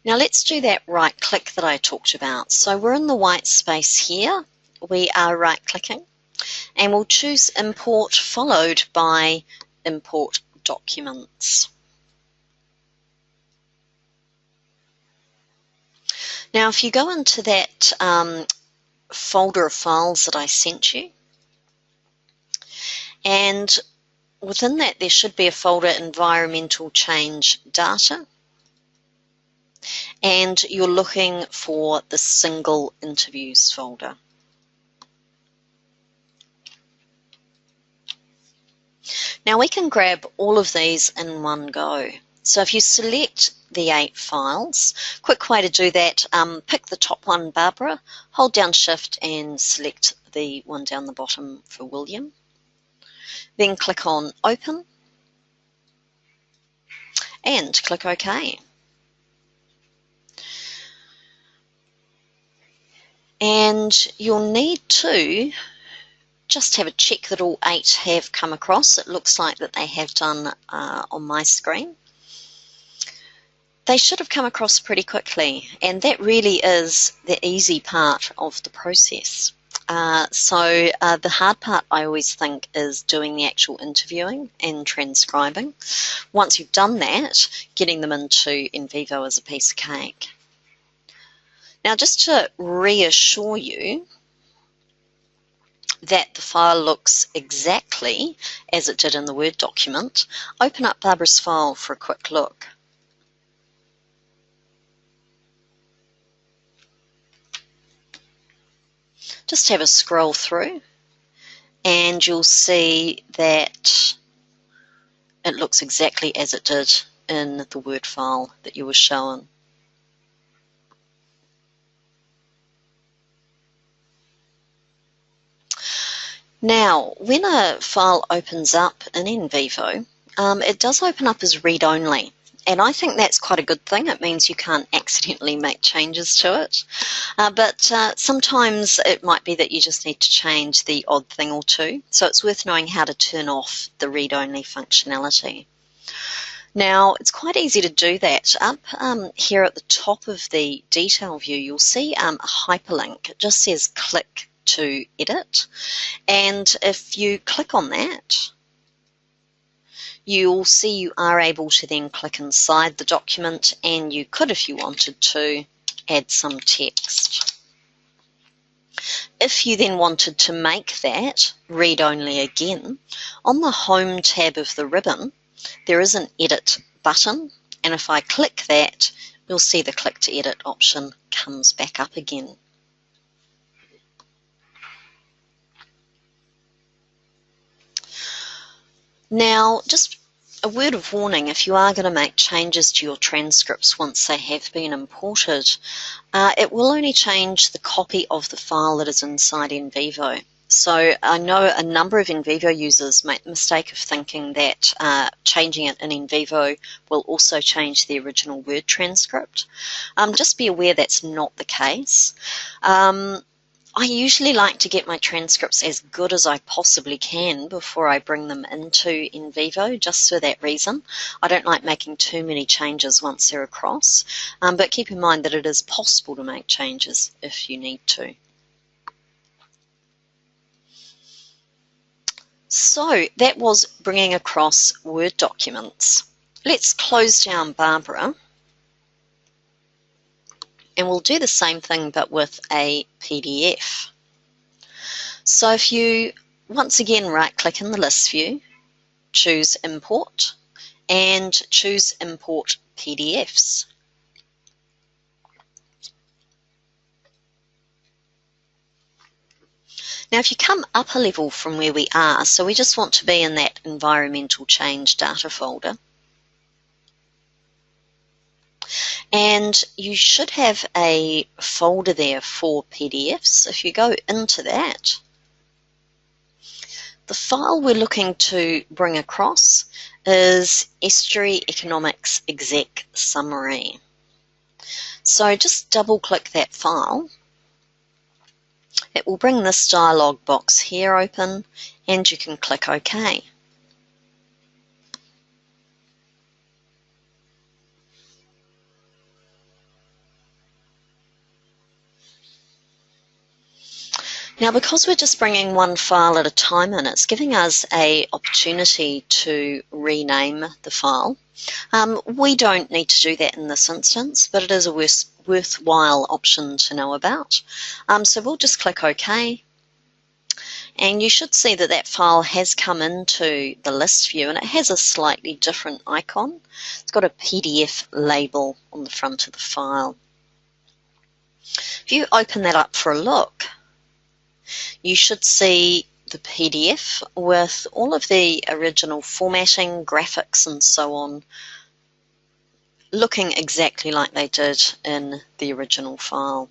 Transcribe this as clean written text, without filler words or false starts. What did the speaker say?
Now let's do that right click that I talked about. So we're in the white space here. We are right clicking and we'll choose import followed by import documents. Now if you go into that folder of files that I sent you, and within that there should be a folder environmental change data, and you're looking for the single interviews folder. Now we can grab all of these in one go. So if you select the 8 files, quick way to do that, pick the top one, Barbara, hold down Shift and select the one down the bottom for William. Then click on Open and click OK. And you'll need to just have a check that all 8 have come across. It looks like that they have done on my screen. They should have come across pretty quickly, and that really is the easy part of the process. So the hard part, I always think, is doing the actual interviewing and transcribing. Once you've done that, getting them into NVivo is a piece of cake. Now, just to reassure you that the file looks exactly as it did in the Word document, open up Barbara's file for a quick look. Just have a scroll through and you'll see that it looks exactly as it did in the Word file that you were shown. Now, when a file opens up in NVivo, it does open up as read-only. And I think that's quite a good thing. It means you can't accidentally make changes to it. But sometimes it might be that you just need to change the odd thing or two. So it's worth knowing how to turn off the read-only functionality. Now, it's quite easy to do that. Up here at the top of the detail view, you'll see a hyperlink. It just says click to edit. And if you click on that, you'll see you are able to then click inside the document, and you could, if you wanted to, add some text. If you then wanted to make that read-only again, on the Home tab of the ribbon, there is an Edit button, and if I click that, you'll see the Click to Edit option comes back up again. Now, just a word of warning, if you are going to make changes to your transcripts once they have been imported, it will only change the copy of the file that is inside NVivo. So I know a number of NVivo users make the mistake of thinking that changing it in NVivo will also change the original Word transcript. Just be aware that's not the case. I usually like to get my transcripts as good as I possibly can before I bring them into NVivo, just for that reason. I don't like making too many changes once they're across, but keep in mind that it is possible to make changes if you need to. So that was bringing across Word documents. Let's close down Barbara. And we'll do the same thing but with a PDF. So if you once again right click in the list view, choose Import and choose Import PDFs. Now if you come up a level from where we are, so we just want to be in that environmental change data folder. And you should have a folder there for PDFs. If you go into that, the file we're looking to bring across is Estuary Economics Exec Summary. So just double click that file. It will bring this dialog box here open, and you can click OK. Now, because we're just bringing one file at a time in, it's giving us an opportunity to rename the file. We don't need to do that in this instance, but it is a worthwhile option to know about. So we'll just click OK. And you should see that that file has come into the list view, and it has a slightly different icon. It's got a PDF label on the front of the file. If you open that up for a look, you should see the PDF with all of the original formatting, graphics, and so on, looking exactly like they did in the original file.